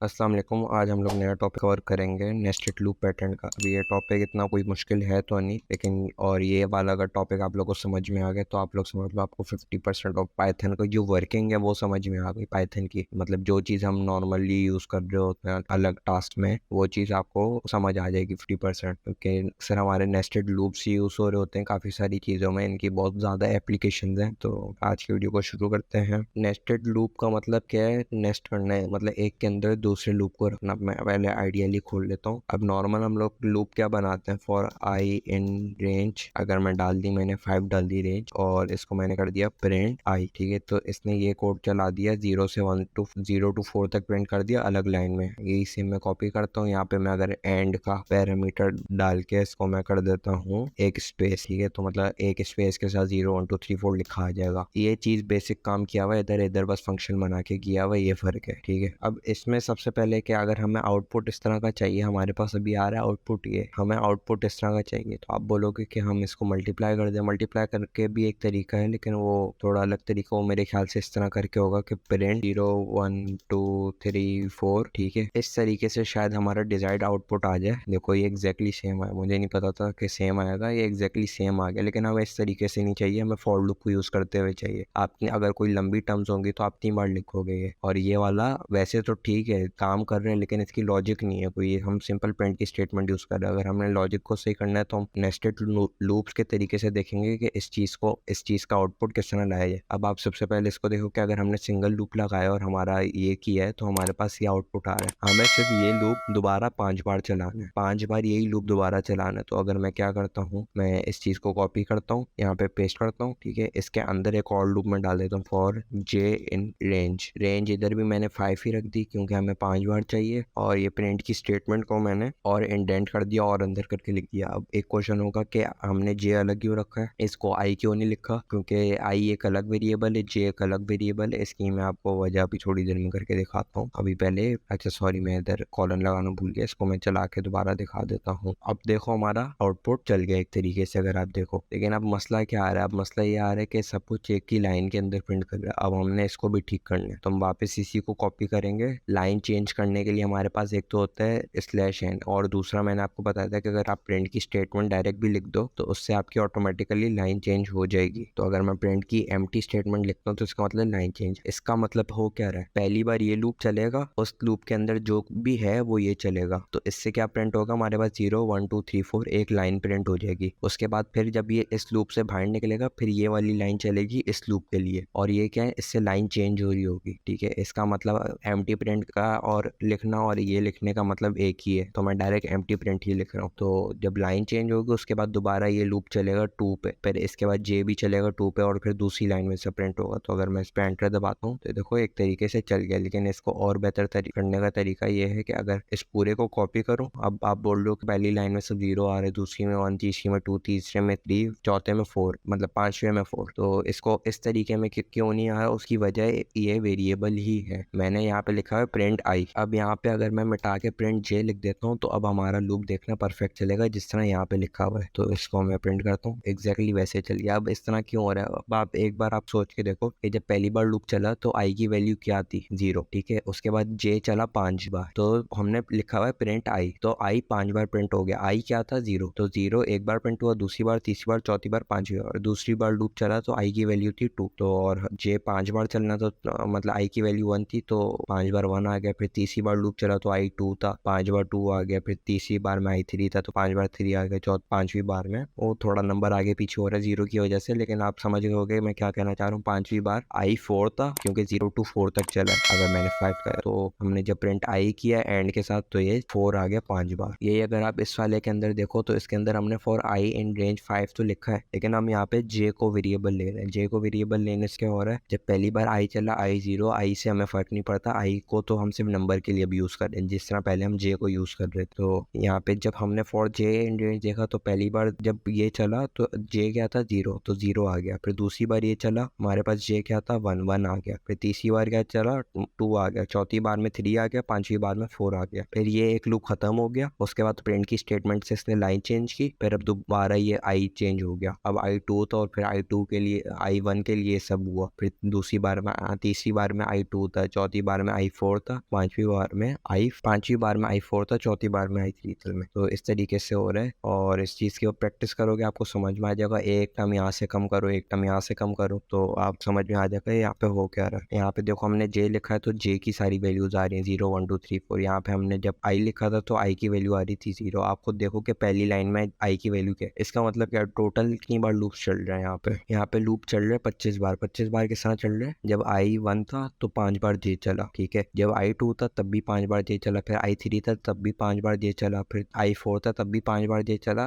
अस्सलाम वालेकुम। आज हम लोग नया टॉपिक कवर करेंगे नेस्टेड लूप पैटर्न का। अभी ये टॉपिक इतना कोई मुश्किल है तो नहीं, लेकिन और ये वाला अगर टॉपिक आप लोगों को समझ में आ गया तो आप लोग समझ लो आपको 50% ऑफ पाइथन का जो वर्किंग है वो समझ में आ गई। पाइथन की मतलब जो चीज़ हम नॉर्मली यूज़ कर रहे होते हैं अलग टास्क में, वो चीज़ आपको समझ आ जाएगी 50%। क्योंकि सर हमारे नेस्टेड लूप्स यूज़ हो रहे होते हैं काफ़ी सारी चीज़ों में, इनकी बहुत ज़्यादा एप्लीकेशन हैं। तो आज की वीडियो को शुरू करते हैं। नेस्टेड लूप का मतलब क्या है? नेस्ट करना है, मतलब एक के अंदर दूसरे लूप को रखना। मैं पहले आइडियली खोल लेता हूँ। अब नॉर्मल हम लोग लूप क्या बनाते हैं? फॉर आई इन रेंज, अगर मैं डाल दी, मैंने 5 डाल दी रेंज और इसको मैंने कर दिया प्रिंट आई। ठीक है, तो इसने ये कोड चला दिया 0 तक प्रिंट कर दिया अलग लाइन में। यही सेम मैं कॉपी करता हूँ। यहाँ पे मैं अगर एंड का पैरामीटर डाल के इसको मैं कर देता हूँ एक स्पेस। ठीक है, तो मतलब एक स्पेस के साथ 0 1 2 3 4 लिखा आ जाएगा। ये चीज बेसिक काम किया हुआ है, इधर इधर बस फंक्शन बना के किया हुआ है, ये फर्क है। ठीक है, अब इसमें सबसे पहले कि अगर हमें आउटपुट इस तरह का चाहिए, हमारे पास अभी आ रहा है आउटपुट, ये हमें आउटपुट इस तरह का चाहिए, तो आप बोलोगे कि हम इसको मल्टीप्लाई कर दें। मल्टीप्लाई करके भी एक तरीका है, लेकिन वो थोड़ा अलग तरीका, वो मेरे ख्याल से इस तरह करके होगा कि प्रिंट 0 1 2 3 4। ठीक है, इस तरीके से शायद हमारा डिजायर्ड आउटपुट आ जाए। देखो ये एग्जैक्टली सेम है, मुझे नहीं पता था कि सेम आएगा, ये एग्जैक्टली सेम आ गया। लेकिन हमें इस तरीके से नहीं चाहिए, हमें फॉर लूप को यूज करते हुए चाहिए। आपने अगर कोई लंबी टर्म्स होंगी तो आप 3 बार लिखोगे ये, और ये वाला वैसे तो ठीक है काम कर रहे हैं, लेकिन इसकी लॉजिक नहीं है कोई। हम सिंपल प्रिंट की स्टेटमेंट यूज कर रहे हैं। अगर हमने लॉजिक को सही करना है तो हम नेस्टेड लूप्स के तरीके से देखेंगे कि इस चीज का आउटपुट किस तरह लाया जाए। अब आप सबसे पहले इसको देखो कि अगर हमने सिंगल लूप लगाया और हमारा ये किया है तो हमारे पास ये आउटपुट आ रहा है। हमें सिर्फ ये लूप दोबारा 5 बार चलाना है, 5 बार यही लूप दोबारा चलाना है। तो अगर मैं क्या करता हूँ, मैं इस चीज को कॉपी करता हूँ, यहाँ पे पेस्ट करता हूँ। ठीक है, इसके अंदर एक और लूप में डाल देता हूँ for J in range. Range इधर भी मैंने 5 ही रख दी क्योंकि हमें 5 बार चाहिए। और ये प्रिंट की स्टेटमेंट को मैंने और इंडेंट कर दिया और अंदर करके लिख दिया। अब एक क्वेश्चन होगा कि हमने जे अलग क्यों रखा है, इसको आई क्यों नहीं लिखा? क्योंकि आई एक अलग वेरिएबल है, जे एक अलग वेरिएबल है। इसकी मैं आपको वजह भी थोड़ी देर में करके दिखाता हूँ। अभी पहले, अच्छा सॉरी, मैं इधर कॉलन लगाना भूल गया, इसको मैं चला के दोबारा दिखा देता हूँ। अब देखो हमारा आउटपुट चल गया एक तरीके से, अगर आप देखो। लेकिन अब मसला क्या आ रहा है? अब मसला ये आ रहा है कि सब कुछ एक ही लाइन के अंदर प्रिंट कर रहा है। अब हमने इसको भी ठीक करना है, तो हम वापस इसी को कॉपी करेंगे। लाइन चेंज करने के लिए हमारे पास एक तो होता है स्लैश एन, और दूसरा मैंने आपको बताया था कि अगर आप प्रिंट की स्टेटमेंट डायरेक्ट भी लिख दो तो उससे आपकी ऑटोमेटिकली लाइन चेंज हो जाएगी। तो अगर मैं प्रिंट की एम्प्टी स्टेटमेंट लिखता हूँ तो इसका मतलब लाइन चेंज। इसका मतलब हो क्या रहा है? पहली बार ये लूप चलेगा, उस लूप के अंदर जो भी है वो ये चलेगा। तो इससे क्या प्रिंट होगा? हमारे पास 0 1 2 3 4 एक लाइन प्रिंट हो जाएगी। उसके बाद फिर जब ये इस लूप से बाहर निकलेगा, फिर ये वाली लाइन चलेगी इस लूप के लिए, और ये क्या है, इससे लाइन चेंज हो रही होगी। ठीक है, इसका मतलब एम्प्टी प्रिंट का और लिखना और ये लिखने का मतलब एक ही है, तो मैं डायरेक्ट एम्प्टी प्रिंट ही लिख रहा हूँ। तो जब लाइन चेंज होगी उसके बाद दोबारा ये लूप चलेगा 2 पे, फिर इसके बाद जे भी चलेगा 2 पे, और फिर दूसरी लाइन में से प्रिंट होगा। तो अगर मैं इस पे एंटर दबाता हूँ तो देखो एक तरीके से चल गया। लेकिन इसको और बेहतर करने का तरीका ये है कि अगर इस पूरे को कॉपी करूँ, अब आप बोल रहे हो कि पहली लाइन में सब 0 आ रहे, दूसरी में 1, तीसरी में 2, तीसरे में 3, चौथे में 4, मतलब पांचवे में 4। तो इसको इस तरीके में क्यों नहीं आ रहा? उसकी वजह ये वेरिएबल ही है। मैंने यहाँ पे लिखा है प्रिंट आई। अब यहाँ पे अगर मैं मिटा के प्रिंट जे लिख देता हूँ तो अब हमारा लूप देखना परफेक्ट चलेगा जिस तरह यहाँ पे लिखा हुआ है। तो इसको मैं प्रिंट करता हूँ, एग्जैक्टली वैसे चलिए। अब इस तरह क्यों हो रहा है? अब आप एक बार आप सोच के देखो कि जब पहली बार लूप चला तो आई की वैल्यू क्या थी? 0। ठीक है, उसके बाद जे चला 5 बार, तो हमने लिखा हुआ है प्रिंट आई, तो आई 5 बार प्रिंट हो गया। आई क्या था? 0। तो 0 एक बार प्रिंट हुआ, दूसरी बार, तीसरी बार, चौथी बार, पांचवी बार, दूसरी बार लूप चला तो आई की वैल्यू थी 2। तो और जे 5 बार चलना तो मतलब आई की वैल्यू 1 थी, तो 5 बार 1 आ गया। फिर तीसरी बार लूप चला तो आई 2 था, 5 बार 2 आ गया। फिर तीसरी बार में आई 3 था तो 5 बार 3 आ गया। पांचवी बार में वो थोड़ा नंबर आगे पीछे हो रहा है 0 की वजह से, लेकिन आप समझ गए होगे मैं क्या कहना चाह रहा हूँ। पांचवी बार आई 4 था क्योंकि 0 to 4 तक चला है। अगर मैंने 5 का, तो हमने जब प्रिंट आई किया एंड के साथ तो ये 4 आ गया 5 बार। यही अगर आप इस वाले के अंदर देखो तो इसके अंदर हमने फॉर आई इन रेंज 5 तो लिखा है, लेकिन हम यहाँ पे जे को वेरिएबल ले रहे हैं। जे को वेरिएबल लेने से क्या हो रहा है? जब पहली बार आई चला, आई 0, आई से हमें फर्क नहीं पड़ता, आई को तो हम सिर्फ नंबर के लिए भी यूज कर रहे हैं जिस तरह पहले हम जे को यूज कर रहे थे। तो यहाँ पे जब हमने फॉर जे इन रेंज देखा तो पहली बार जब ये चला तो जे क्या था? 0, तो 0 आ गया। फिर दूसरी बार ये चला, हमारे पास जे क्या था? 1, 1 आ गया। फिर तीसरी बार क्या चला? 2 आ गया। चौथी बार में 3 आ गया। पांचवी बार में 4 आ गया। फिर ये एक लूप खत्म हो गया। उसके बाद प्रिंट की स्टेटमेंट से इसने लाइन चेंज की, फिर अब दोबारा ये आई चेंज हो गया। अब आई 2 था और फिर आई 2 के लिए, आई 1 के लिए सब हुआ। फिर दूसरी बार में, तीसरी बार में आई 2 था, चौथी बार में आई 4 था, पांचवी बार में i4 था, चौथी बार में i3 था में। तो इस तरीके से हो रहा है और इस चीज़ की प्रैक्टिस करोगे आपको समझ में आ जाएगा। एक टर्म यहाँ से कम करो, एक टर्म यहाँ से कम करो, तो आप समझ में आ जाएगा यहाँ पे हो क्या रहा है। यहाँ पे देखो हमने j लिखा है तो j की सारी वैल्यूज आ रही हैं 0 1 2 3 4। यहाँ पे हमने जब i लिखा था तो i की वैल्यू आ रही थी 0। आप खुद देखो कि पहली लाइन में i की वैल्यू क्या है। इसका मतलब क्या, टोटल कितनी बार लूप चल रहा है यहाँ पे लूप चल रहा है 25 बार। 25 बार के साथ चल रहा है। जब i1 था तो 5 बार j चला, ठीक है। जब i2 था तब भी 5 बार j चला, फिर i3 था तब भी 5 बार j चला, फिर i4 था तब भी 5 बार j चला,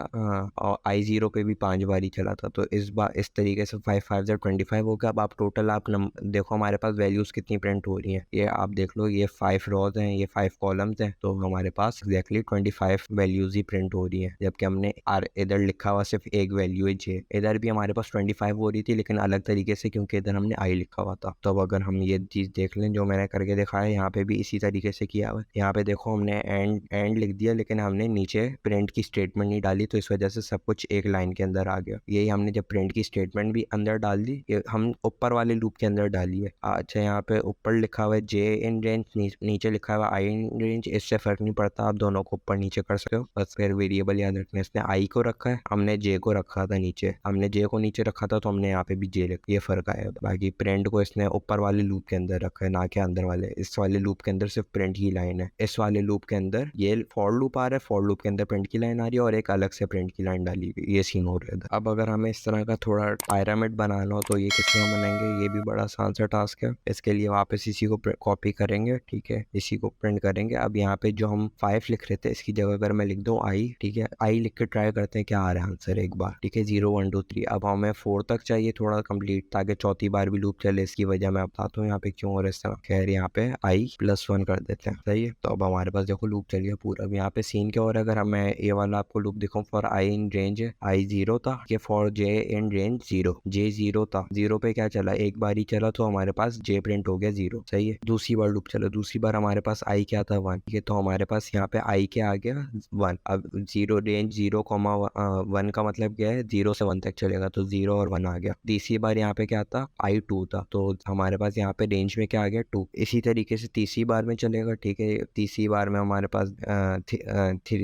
और i0 पे भी 5 बार ही चला था। तो इस बार इस तरीके से 5 5 25 हो गया। अब आप टोटल आप देखो हमारे पास वैल्यूज कितनी प्रिंट हो रही हैं। ये आप देख लो, ये 5 रोज हैं, ये 5 कॉलम्स हैं, तो हमारे पास एग्जैक्टली 25 वैल्यूज ही प्रिंट हो रही हैं। जबकि हमने इधर लिखा हुआ सिर्फ एक वैल्यू है j। इधर भी हमारे पास 25 हो रही थी लेकिन अलग तरीके से, क्योंकि इधर हमने i लिखा हुआ था। तो अब अगर हम ये चीज देख लें जो मैंने करके दिखाया, यहाँ पे भी इसी तरीके से किया हुआ है। यहाँ पे देखो हमने एंड लिख दिया लेकिन हमने नीचे प्रिंट की स्टेटमेंट नहीं डाली, तो इस वजह से सब कुछ एक लाइन के अंदर आ गया। यही हमने जब प्रिंट की स्टेटमेंट भी अंदर डाल दी, ये हम ऊपर वाले लूप के अंदर डाली है। अच्छा, यहाँ पे ऊपर लिखा हुआ है j इन रेंज, नीचे लिखा हुआ है i इन रेंज। इससे फर्क नहीं पड़ता, आप दोनों को ऊपर नीचे कर सकते हो, बस फिर वेरिएबल याद रखना। इसने i को रखा है, हमने j को रखा था नीचे। हमने j को नीचे रखा था तो हमने यहाँ पे भी j लिखा, ये फर्क आया। बाकी प्रिंट को इसने ऊपर वाले लूप के अंदर रखा है, ना कि अंदर वाले। इस वाले लूप के अंदर सिर्फ प्रिंट की लाइन है, इस वाले लूप के अंदर ये फॉर लूप आ रहा है, फॉर लूप के अंदर प्रिंट की लाइन आ रही है और एक अलग से प्रिंट की लाइन डाली हुई। ये सीन हो रहा था। अब अगर हमें इस तरह का थोड़ा पायरामिड बनाना हो तो ये किस तरह बनाएंगे, ये भी बड़ा आसान सा टास्क है। इसके लिए वापस इसी को कॉपी करेंगे, ठीक है, इसी को प्रिंट करेंगे। अब यहाँ पे जो हम 5 लिख रहे थे, इसकी जगह अगर मैं लिख दूँ i, ठीक है, i लिख के ट्राई करते हैं क्या आ रहा है आंसर एक बार, ठीक है, 0 1 2 3। अब हमें 4 तक चाहिए थोड़ा कंप्लीट, ताकि चौथी बार भी लूप चले। इसकी वजह मैं बताता हूँ यहाँ पे क्यों हो रहा है इस तरह। खैर यहाँ पे i+1 कर देते हैं, सही है। तो अब हमारे पास देखो लूप चल गया पूरा। अब यहाँ पे सीन क्या हो रहा है, अगर मैं ये वाला आपको लूप दिखाऊं, for i in range i 0 था, कि for j in range 0, j 0 था, 0 पे क्या चला, एक बार ही चला तो हमारे पास j प्रिंट हो गया 0, सही है। दूसरी बार लूप चला, दूसरी बार हमारे पास i क्या था 1, ठीक है, तो हमारे पास यहाँ पे i क्या आ गया 1। अब 0 रेंज 0,1 का मतलब क्या है, 0 से 1 तक चलेगा, तो 0 और 1 आ गया। तीसरी बार यहाँ पे क्या था, i 2 था, तो हमारे पास यहाँ पे रेंज में क्या आ गया 2। इसी तरीके से तीसरी बार में चलेगा, ठीक है। तीसरी बार में हमारे पास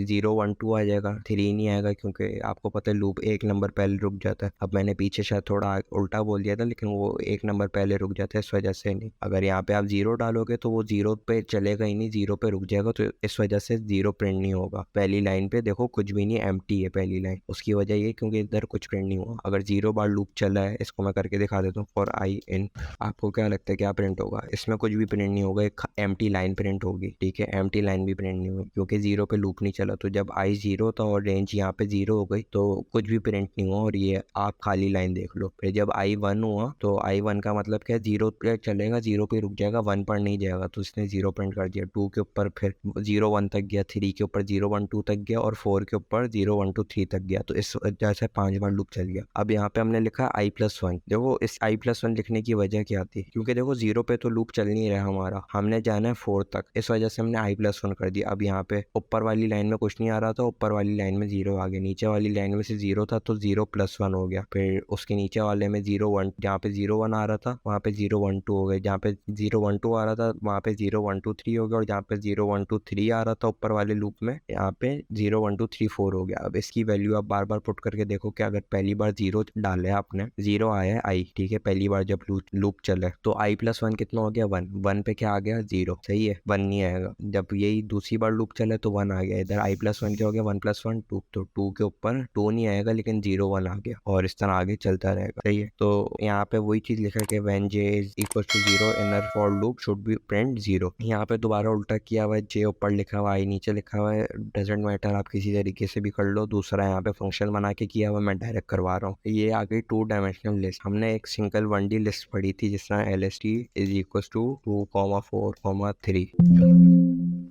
0 1 2 आ जाएगा, 3 नहीं आएगा, क्योंकि आपको पता है लूप एक नंबर पहले रुक जाता है। अब मैंने पीछे शायद थोड़ा उल्टा बोल दिया था, लेकिन वो एक नंबर पहले रुक जाता है, इस वजह से नहीं। अगर यहाँ पे आप 0 डालोगे तो वो 0 पे चलेगा ही नहीं, 0 पे रुक जाएगा, तो इस वजह से 0 प्रिंट नहीं होगा। पहली लाइन पे देखो कुछ भी नहीं, एम्प्टी है पहली लाइन। उसकी वजह ये क्योंकि इधर कुछ प्रिंट नहीं हुआ। अगर 0 बार लूप चला है, इसको मैं करके दिखा देता हूँ, फॉर i इन, आपको क्या लगता है क्या प्रिंट होगा, इसमें कुछ भी प्रिंट नहीं होगा, एक एम्प्टी लाइन प्रिंट होगी, ठीक है। एम्प्टी लाइन भी प्रिंट नहीं होगी क्योंकि 0 पे लूप नहीं चला। तो जब i 0 था और रेंज यहाँ पे 0 हो गई तो कुछ भी प्रिंट नहीं हुआ, और ये आप खाली लाइन देख लो। फिर जब i 1 हुआ तो i 1 का मतलब क्या है, 0 पे चलेगा, 0 पे रुक जाएगा, 1 पर नहीं जाएगा, तो इसने 0 प्रिंट कर दिया। 2 के ऊपर फिर 0 1 तक गया, 3 के ऊपर 0 1 2 तक गया, और 4 के ऊपर 0 1 2 3 तक गया। तो इस वजह से 5 बार लूप चल गया। अब यहाँ पे हमने लिखा i+1। देखो इस i+1 लिखने की वजह क्या थी, क्योंकि देखो 0 पे तो लूप चल नहीं रहा हमारा, हमने जाना है 4 तक, इस वजह से हमने i+1 कर दिया। अब यहाँ पे ऊपर वाली लाइन में कुछ नहीं आ रहा था, ऊपर वाली लाइन में 0 आ गया, नीचे वाली लाइन में से 0 था तो 0+1 हो गया। फिर उसके नीचे वाले में 0 1, जहाँ पे 0 1 आ रहा था वहाँ पे 0 1 2 हो गए, जहाँ पे 0 1 2 आ रहा था वहाँ पे 0 1 2 3 हो गया, और जहाँ पे 0 1 2 3 आ रहा था ऊपर वाले लूप में, यहाँ पे 0 1 2 3 4 हो गया। अब इसकी वैल्यू आप बार बार पुट करके देखो कि अगर पहली बार 0 डाले आपने, 0 आया है i, ठीक है, पहली बार जब लूप चले, तो i+1 कितना हो गया 1, 1 पे क्या आ गया 0, सही है, 1 नहीं आएगा। जब यही दूसरी बार लूप चले तो 1 आ गया, इधर i+1 क्या हो गया 1+1 2, तो 2 के ऊपर 2 नहीं आएगा लेकिन 0 1 आ गया, और इस तरह आगे चलता रहेगा, सही है। तो यहाँ पे वही चीज लिखा कि when j is equal to 0 inner for loop should be print 0। यहाँ पे दोबारा उल्टा किया हुआ है, j ऊपर लिखा हुआ है, i नीचे लिखा हुआ है, डजेंट मैटर, आप किसी तरीके से भी कर लो। दूसरा यहाँ पे फंक्शन बना के किया हुआ, मैं डायरेक्ट करवा रहा हूँ। ये आ गई 2 डायमेंशनल लिस्ट। हमने एक सिंगल 1D लिस्ट पढ़ी थी जिस तरह LST is equals to 2, 4, 3।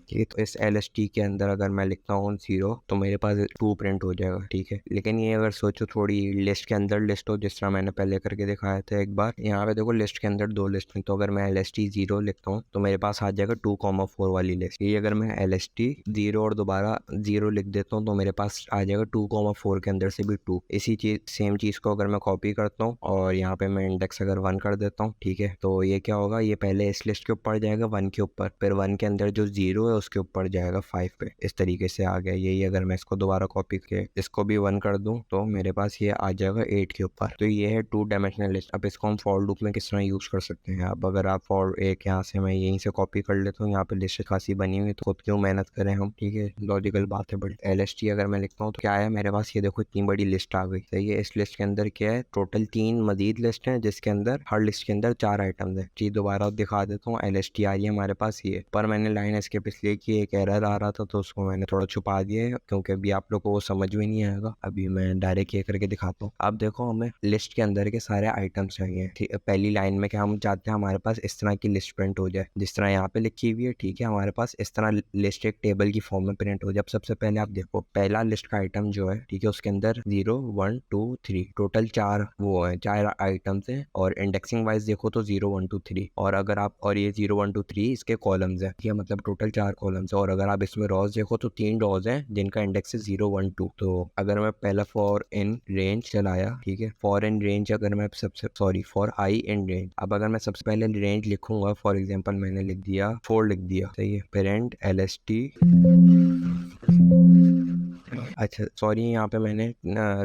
ठीक है। तो इस LST के अंदर अगर मैं लिखता हूँ 0 तो मेरे पास 2 प्रिंट हो जाएगा, ठीक है। लेकिन ये अगर सोचो थोड़ी लिस्ट के अंदर लिस्ट हो, जिस तरह मैंने पहले करके दिखाया था एक बार, यहाँ पे देखो लिस्ट के अंदर 2 लिस्ट हैं। तो अगर मैं LST 0 लिखता हूँ तो मेरे पास आ जाएगा 2,4 वाली लिस्ट। ये अगर मैं LST 0 और दोबारा 0 लिख देता हूँ तो मेरे पास आ जाएगा 2,4 के अंदर से भी 2। इसी चीज सेम चीज को अगर मैं कॉपी करता हूँ और यहाँ पे मैं इंडेक्स अगर 1 कर देता हूँ, ठीक है, तो ये क्या होगा, ये पहले इस लिस्ट के ऊपर जाएगा 1 के ऊपर, फिर 1 के अंदर जो 0 है उसके ऊपर जाएगा 5 पे। इस तरीके से आ गया। यही अगर मैं इसको दोबारा कॉपी करके इसको भी 1 कर दूं तो मेरे पास ये आ जाएगा 8 के ऊपर। तो ये है 2 डायमेंशनल लिस्ट। अब इसको हम फॉर लूप में किस तरह यूज कर सकते हैं। अब अगर आप फॉर एक यहाँ से मैं यहीं से कॉपी कर लेता हूँ, यहाँ पे लिस्ट खासी बनी हुई, तो खुद क्यों मेहनत करें हम, ठीक है, लॉजिकल बात है बड़ी। LST अगर मैं लिखता हूँ तो क्या है मेरे पास, ये देखो इतनी बड़ी लिस्ट आ गई, सही है। इस लिस्ट के अंदर क्या है, टोटल 3 मजीद लिस्ट है, जिसके अंदर हर लिस्ट के अंदर 4 आइटम्स है। चीज दोबारा दिखा देता हूँ। LST आ रही है हमारे पास ये, पर मैंने लाइन एस्केप इसलिए कि एक एरर आ रहा था तो उसको मैंने थोड़ा छुपा दिया है, क्योंकि अभी आप लोग को वो समझ में नहीं आएगा। अभी मैं डायरेक्ट ये करके दिखाता हूँ। अब देखो हमें लिस्ट के अंदर के सारे आइटम्स चाहिए, ठीक है। पहली लाइन में क्या हम चाहते हैं, हमारे पास इस तरह की लिस्ट प्रिंट हो जाए जिस तरह यहाँ पे लिखी हुई है, ठीक है। हमारे पास इस तरह लिस्ट एक टेबल की फॉर्म में प्रिंट हो जाए। अब सबसे पहले आप देखो पहला लिस्ट का आइटम जो है, ठीक है, उसके अंदर 0 1 2 3 टोटल 4 वो है, 4 आइटम्स हैं। और इंडेक्सिंग वाइज देखो तो 0 1 2 3, और अगर आप और ये 0 1 2 3 इसके कॉलम्स है, ठीक है, मतलब टोटल 4 कॉलम्स है। और अगर आप इसमें रॉज देखो तो 3 रॉज हैं जिनका इंडेक्स है 0 1 2। तो अगर मैं पहला फॉर इन रेंज चलाया, ठीक है, फॉर इन रेंज अगर मैं सबसे फॉर आई इन रेंज, अब अगर मैं सबसे पहले रेंज लिखूंगा, फॉर एग्जांपल मैंने लिख दिया 4 लिख दिया, सही है। पेरेंट LST, अच्छा सॉरी, यहाँ पे मैंने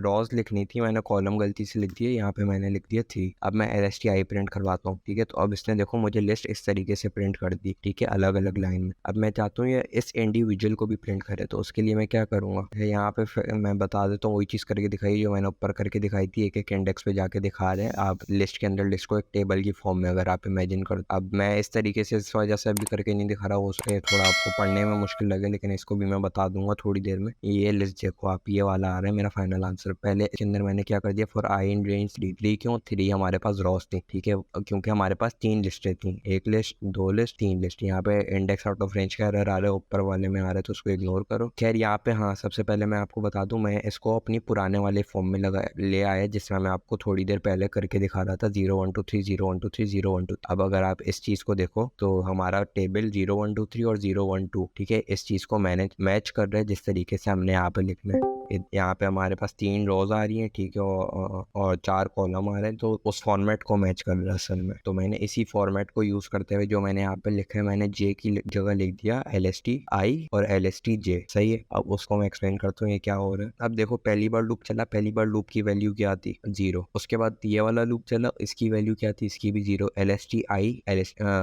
रॉज लिखनी थी, मैंने कॉलम गलती से लिख दिया, यहाँ पे मैंने लिख दिया 3। अब मैं LSTI प्रिंट करवाता हूँ, ठीक है। तो अब इसने देखो मुझे लिस्ट इस तरीके से प्रिंट कर दी, ठीक है, अलग अलग लाइन में। अब मैं चाहता हूँ ये इस इंडिविजुअल को भी प्रिंट करे, तो उसके लिए मैं क्या करूँगा, यहाँ पे मैं बता देता हूँ वही चीज़ करके दिखाई जो मैंने ऊपर करके दिखाई थी। एक एक इंडेक्स पे जाके दिखा रहे हैं आप लिस्ट के अंदर लिस्ट को एक टेबल की फॉर्म में, अगर आप इमेजिन करो। अब मैं इस तरीके से इस वजह से अभी करके नहीं दिखा रहा, हो सके थोड़ा आपको पढ़ने में मुश्किल लगे, लेकिन इसको भी मैं बता दूंगा थोड़ी देर में। ये लिस्ट देखो आप, ये वाला आ रहा है मेरा फाइनल आंसर। पहले इसके अंदर मैंने क्या कर दिया, फॉर आई इन रेंज 3 क्यों 3 हमारे पास रॉस थी, ठीक है, क्योंकि हमारे पास 3 लिस्टें थी, एक लिस्ट 2 लिस्ट 3 लिस्ट। यहाँ पे इंडेक्स आउट ऑफ रेंज का एरर आ रहा है, ऊपर वाले में आ रहा है, तो उसको इग्नोर करो। खैर यहाँ पे हाँ, सबसे पहले मैं आपको बता दूं, मैं इसको अपनी पुराने वाले फॉर्म में लगा ले आया, जिस तरह मैं आपको थोड़ी देर पहले करके दिखा रहा था, 0 1 2 3 0 1 2 3 0 1 2। अब अगर आप इस चीज को देखो तो हमारा टेबल 0 1 2 3 और 0 1 2, ठीक है, इस चीज को मैच कर रहा है जिस तरीके से हमने यहाँ पे लिखना है। यहाँ पे हमारे पास 3 रोज आ रही हैं, ठीक है, और 4 कॉलम आ रहे हैं, तो उस फॉर्मेट को मैच कर रहा है असल में। तो मैंने इसी फॉर्मेट को यूज करते हुए जो मैंने यहाँ पे लिखा है, मैंने जे की जगह लिख दिया LSTI और LSTJ, सही है। अब उसको मैं एक्सप्लेन करता हूँ ये क्या हो रहा है। अब देखो पहली बार लूप चला, पहली बार लूप की वैल्यू क्या थी 0। उसके बाद ये वाला लूप चला, इसकी वैल्यू क्या थी, इसकी भी 0। LSTI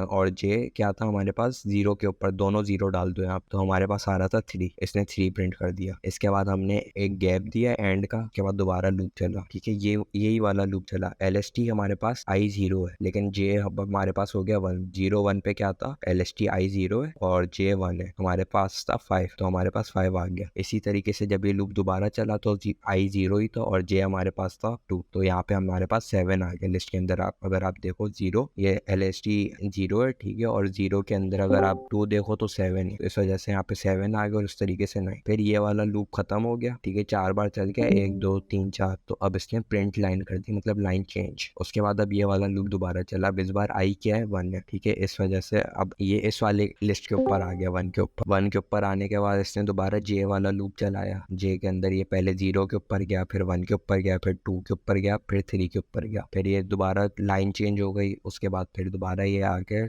और J क्या था हमारे पास, 0 के ऊपर दोनों 0 डाल दो आप, तो हमारे पास आ रहा था 3, इसने 3 प्रिंट कर दिया। इसके बाद हमने एक गैप दिया एंड का, उसके बाद दोबारा लूप चला, ठीक है, ये यही वाला लूप चला। LST हमारे पास I 0 है, लेकिन J अब हमारे पास हो गया 1। 0 1 पे क्या था, LSTI 0 है और J 1 है, हमारे पास था 5, तो हमारे पास 5 आ गया। इसी तरीके से जब ये लूप दोबारा चला तो I 0 ही था और J हमारे पास था 2, तो यहाँ पे हमारे पास 7 आ गया लिस्ट के अंदर। आप अगर आप देखो 0 ये LST 0 है, ठीक है, और 0 के अंदर अगर आप 2 देखो तो 7 है, तो इस वजह से यहाँ पे 7 आ गया और इस तरीके से 9। फिर ये वाला लूप खत्म हो गया, ठीक है, 4 बार चल गया, 1 2 3 4, तो अब इसने प्रिंट लाइन कर दी, मतलब लाइन चेंज। उसके बाद अब ये वाला लूप दोबारा चला, अब इस बार I क्या है 1 है, ठीक है, इस वजह से अब ये इस वाले लिस्ट के ऊपर आ गया 1 के ऊपर। 1 के ऊपर आने के बाद इसने दोबारा J वाला लूप चलाया, J के अंदर ये पहले 0 के ऊपर गया, फिर 1 के ऊपर गया, फिर 2 के ऊपर गया, फिर 3 के ऊपर गया, फिर ये दोबारा लाइन चेंज हो गई। उसके बाद फिर दोबारा ये आके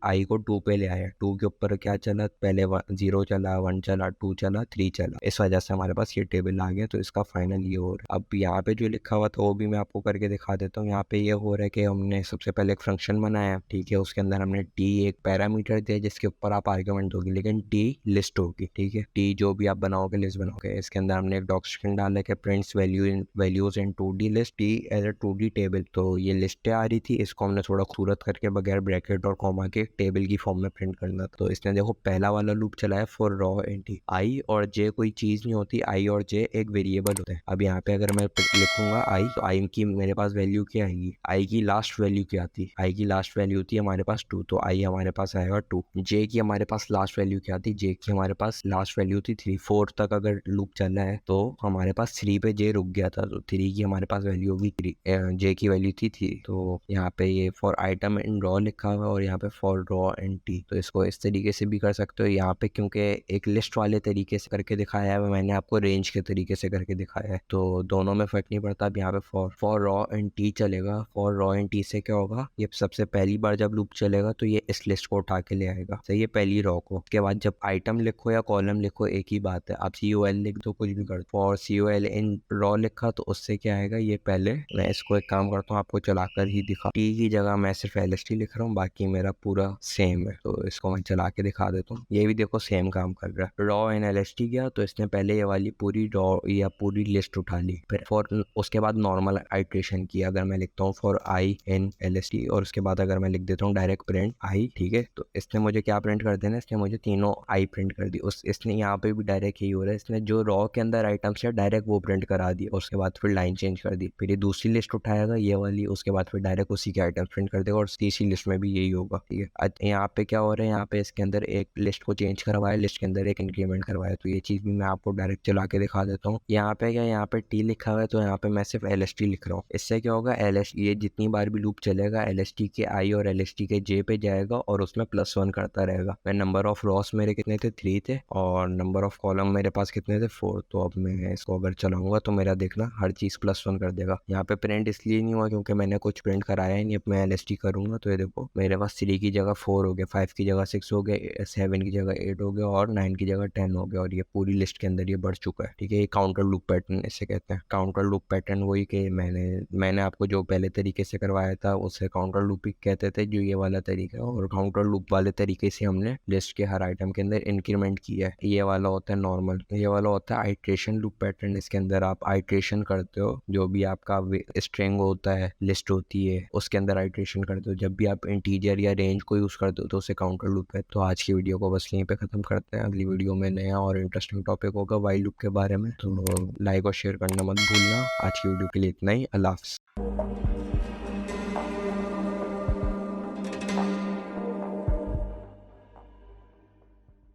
I को 2 पे ले आया, 2 के ऊपर क्या चला, पहले 0 चला, 1 चला, 2 चला, 3 चला, इस वजह से हमारे पास ये टेबल आ गया। तो इसका फाइनल ये हो रहा है। अब यहाँ पे जो लिखा हुआ था वो भी मैं आपको करके दिखा देता हूँ। यहाँ पे ये हो रहा है कि हमने सबसे पहले एक फंक्शन बनाया, ठीक है, उसके अंदर हमने t एक पैरामीटर दिया जिसके ऊपर आप आर्गुमेंट दोगे, लेकिन t लिस्ट होगी, ठीक है, t जो भी आप बनाओगे लिस्ट बनाओगे। इसके अंदर हमने एक डॉक्यूमेंट डाला कि prints values in 2D list, t as a 2D table. तो ये लिस्टें आ रही थी, इसको हमने थोड़ा खूबसूरत करके बगैर ब्रैकेट और कॉमा के टेबल की फॉर्म में प्रिंट करना था। तो इसने देखो पहला वाला लूप चलाया फॉर रॉ एंटी I और J कोई चीज नहीं होती, I और जे एक वेरिएबल होते हैं। अब यहाँ पे अगर मैं लिखूंगा आई, तो आई की मेरे पास वैल्यू क्या आएगी, आई की लास्ट वैल्यू क्या आती, आई की लास्ट वैल्यू होती है हमारे पास 2, तो आई हमारे पास आएगा 2। जे की हमारे पास लास्ट वैल्यू क्या आती, जे की हमारे पास लास्ट वैल्यू थी 3। 4 तक अगर लूप चला है तो हमारे पास 3 पे जे रुक गया था, तो 3 की हमारे पास वैल्यू होगी 3, जे की वैल्यू थी 3। तो यहाँ पे ये फॉर आइटम इन रॉ लिखा हुआ है और यहाँ पे फॉर रॉ एंड टी, तो इसको इस तरीके से भी कर सकते हो। यहाँ पे क्योंकि एक लिस्ट वाले तरीके से करके दिखाया है, मैंने आपको रेंज के तरीके से करके दिखाया है, तो दोनों में फर्क नहीं पड़ता। अब यहाँ पे फॉर रॉ एंड टी चलेगा। फॉर रॉ एंड टी से क्या होगा, ये सबसे पहली बार जब लूप चलेगा तो ये इस लिस्ट को उठा के ले आएगा, सही है, पहली रॉ को। उसके बाद जब आइटम लिखो या कॉलम लिखो एक ही बात है, आप COL लिख दो, कुछ भी कर दो। फॉर COL इन रॉ लिखा तो उससे क्या आएगा, ये पहले मैं इसको एक काम करता हूँ आपको चलाकर ही दिखा, टी की जगह मैं सिर्फ LST लिख रहा हूँ, बाकी मेरा पूरा सेम है, तो इसको मैं चला के दिखा देता हूँ। ये भी देखो सेम काम कर रहा है। रॉ एंड LST गया तो इसने पहले ये वाली पूरी रॉ या पूरी लिस्ट उठा ली, फिर फॉर उसके बाद नॉर्मल आइट्रेशन किया। अगर मैं लिखता हूँ फॉर आई इन LST और उसके बाद अगर मैं लिख देता हूँ डायरेक्ट प्रिंट आई, ठीक है, तो इसने मुझे क्या प्रिंट कर देना, इसने मुझे तीनों आई प्रिंट कर दी। इसने यहाँ पे भी डायरेक्ट यही हो रहा है, इसने जो रॉ के अंदर आइटम्स है डायरेक्ट वो प्रिंट करा दी और उसके बाद फिर लाइन चेंज कर दी। फिर ये दूसरी लिस्ट उठाएगा ये वाली, उसके बाद फिर डायरेक्ट उसी के आइटम्स प्रिंट कर देगा और तीसरी लिस्ट में भी यही होगा, ठीक है। यहाँ पे क्या हो रहा है, यहाँ पे इसके अंदर एक लिस्ट को चेंज करवाया, लिस्ट के अंदर एक इंक्रीमेंट करवाया, तो ये चीज़ भी मैं आपको डायरेक्ट चला के दिखा देता हूँ। यहाँ पे क्या, यहाँ पे टी लिखा हुआ है तो यहाँ पे मैं सिर्फ LST लिख रहा हूँ। इससे क्या होगा, ये जितनी बार भी लूप चलेगा LST के आई और LST के जे पे जाएगा और उसमें +1 करता रहेगा। मैं नंबर ऑफ रॉस मेरे कितने थे, 3 थे, और नंबर ऑफ कॉलम मेरे पास कितने थे, 4। तो अब मैं इसको अगर चलाऊंगा तो मेरा देखना हर चीज़ +1 कर देगा। यहाँ पे प्रिंट इसलिए नहीं हुआ क्योंकि मैंने कुछ प्रिंट कराया ही नहीं। अब मैं LST करूंगा तो ये देखो मेरे पास 3 की जगह 4 हो गया, 5 की जगह 6 हो गया, 7 की जगह 8 हो गया और 9 की जगह 10 हो गया, और ये पूरी लिस्ट के अंदर ये बढ़ चुका है, ठीक है। ये काउंटर लूप पैटर्न इसे कहते हैं। काउंटर लूप पैटर्न वही कि मैंने आपको जो पहले तरीके से करवाया था उसे काउंटर लूप ही कहते थे, जो ये वाला तरीका है, और काउंटर लूप वाले तरीके से हमने लिस्ट के हर आइटम के अंदर इंक्रीमेंट किया है। ये वाला होता है नॉर्मल, ये वाला होता है आइट्रेशन लूप पैटर्न। इसके अंदर आप आइट्रेशन करते हो, जो भी आपका स्ट्रिंग होता है, लिस्ट होती है, उसके अंदर आइट्रेशन करते हो। जब भी आप इंटीजर या रेंज को यूज करते हो तो उसे काउंटर लूप है। तो आज की वीडियो को बस यहीं पे खत्म करते हैं। अगली वीडियो में नया और इंटरेस्टिंग टॉपिक होगा वाइल लूप के बारे में, तो लाइक और शेयर करना मत भूलना। आज की वीडियो के लिए इतना ही। अल्लाह हाफ़िज़।